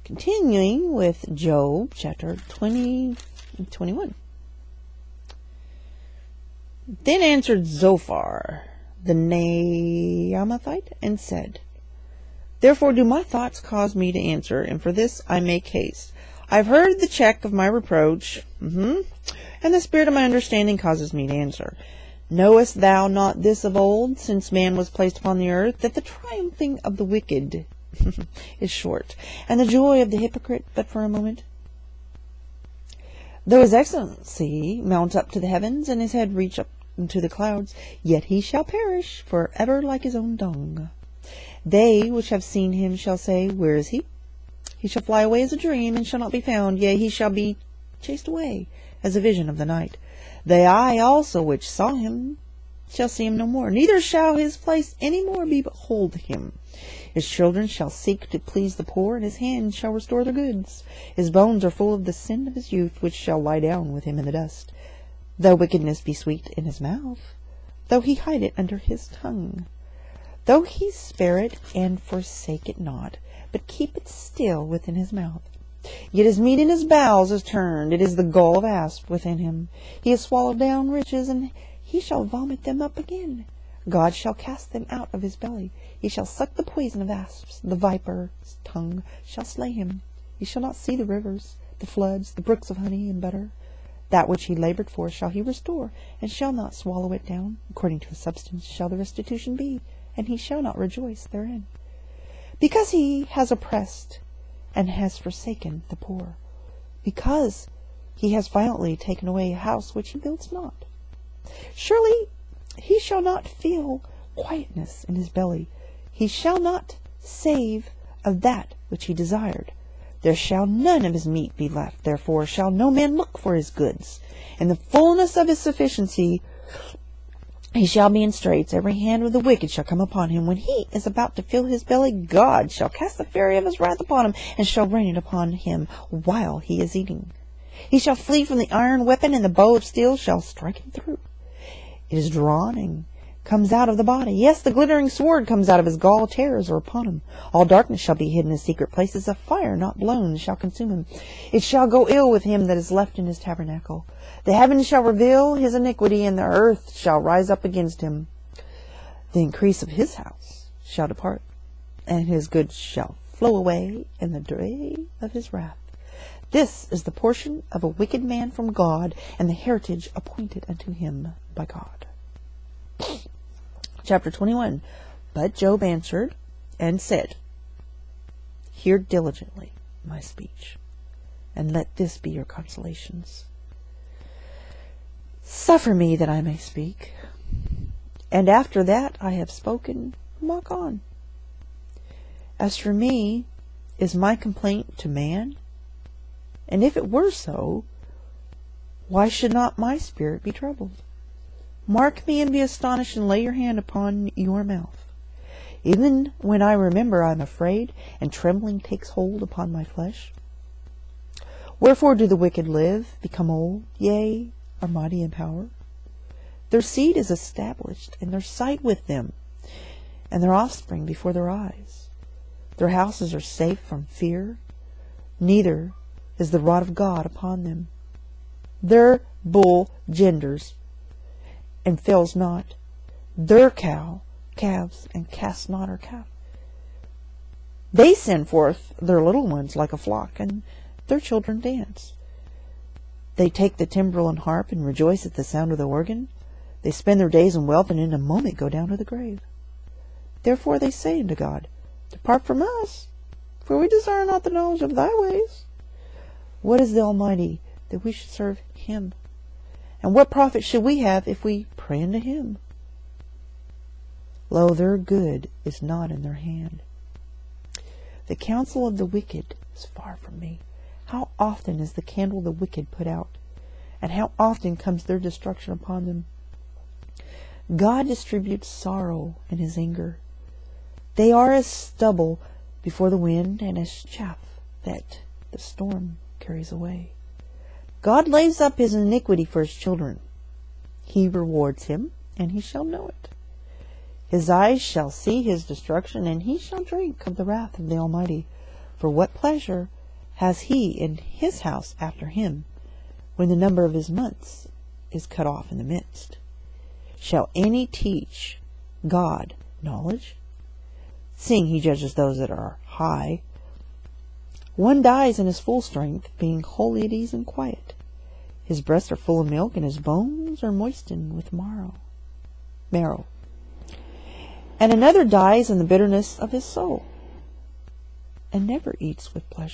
Continuing with Job, chapter 20 and 21. Then answered Zophar, the Naamathite, and said, Therefore do my thoughts cause me to answer, and for this I make haste. I have heard the check of my reproach, and the spirit of my understanding causes me to answer. Knowest thou not this of old, since man was placed upon the earth, that the triumphing of the wicked is short, and the joy of the hypocrite but for a moment? Though his excellency mount up to the heavens, and his head reach up into the clouds, yet he shall perish for ever like his own dung. They which have seen him shall say, Where is he? He shall fly away as a dream, and shall not be found. Yea, he shall be chased away as a vision of the night. The eye also which saw him shall see him no more, neither shall his place any more behold him. His children shall seek to please the poor, and his hands shall restore their goods. His bones are full of the sin of his youth, which shall lie down with him in the dust. Though wickedness be sweet in his mouth, though he hide it under his tongue, though he spare it and forsake it not, but keep it still within his mouth, yet his meat in his bowels is turned, it is the gall of asp within him. He has swallowed down riches, and he shall vomit them up again. God shall cast them out of his belly. He shall suck the poison of asps. The viper's tongue shall slay him. He shall not see the rivers, the floods, the brooks of honey and butter. That which he labored for shall he restore, and shall not swallow it down. According to his substance shall the restitution be, and he shall not rejoice therein. Because he has oppressed and has forsaken the poor, because he has violently taken away a house which he builds not. Surely he shall not feel quietness in his belly. He shall not save of that which he desired. There shall none of his meat be left. Therefore shall no man look for his goods. In the fullness of his sufficiency he shall be in straits. Every hand of the wicked shall come upon him. When he is about to fill his belly, God shall cast the fury of his wrath upon him, and shall rain it upon him while he is eating. He shall flee from the iron weapon, and the bow of steel shall strike him through. It is drawn and comes out of the body. Yes, the glittering sword comes out of his gall. Terrors are upon him. All darkness shall be hidden in secret places. A fire not blown shall consume him. It shall go ill with him that is left in his tabernacle. The heavens shall reveal his iniquity, and the earth shall rise up against him. The increase of his house shall depart, and his goods shall flow away in the day of his wrath. This is the portion of a wicked man from God, and the heritage appointed unto him by God. Chapter 21. But Job answered and said, Hear diligently my speech, and let this be your consolations. Suffer me that I may speak, and after that I have spoken, walk on. As for me, is my complaint to man? And if it were so, why should not my spirit be troubled? Mark me and be astonished, and lay your hand upon your mouth. Even when I remember, I am afraid, and trembling takes hold upon my flesh. Wherefore do the wicked live, become old, yea, are mighty in power? Their seed is established, and their sight with them, and their offspring before their eyes. Their houses are safe from fear, neither is the rod of God upon them. Their bull genders and fails not. Their cow calves and casts not her calf. They send forth their little ones like a flock, and their children dance. They take the timbrel and harp, and rejoice at the sound of the organ. They spend their days in wealth, and in a moment go down to the grave. Therefore they say unto God, Depart from us, for we desire not the knowledge of thy ways. What is the Almighty, that we should serve him? And what profit should we have if we pray unto him? Lo, their good is not in their hand. The counsel of the wicked is far from me. How often is the candle of the wicked put out, and how often comes their destruction upon them? God distributes sorrow in his anger. They are as stubble before the wind, and as chaff that the storm carries away. God lays up his iniquity for his children. He rewards him, and he shall know it. His eyes shall see his destruction, and he shall drink of the wrath of the Almighty. For what pleasure has he in his house after him, when the number of his months is cut off in the midst? Shall any teach God knowledge, seeing he judges those that are high? One dies in his full strength, being wholly at ease and quiet. His breasts are full of milk, and his bones are moistened with marrow. And another dies in the bitterness of his soul, and never eats with pleasure.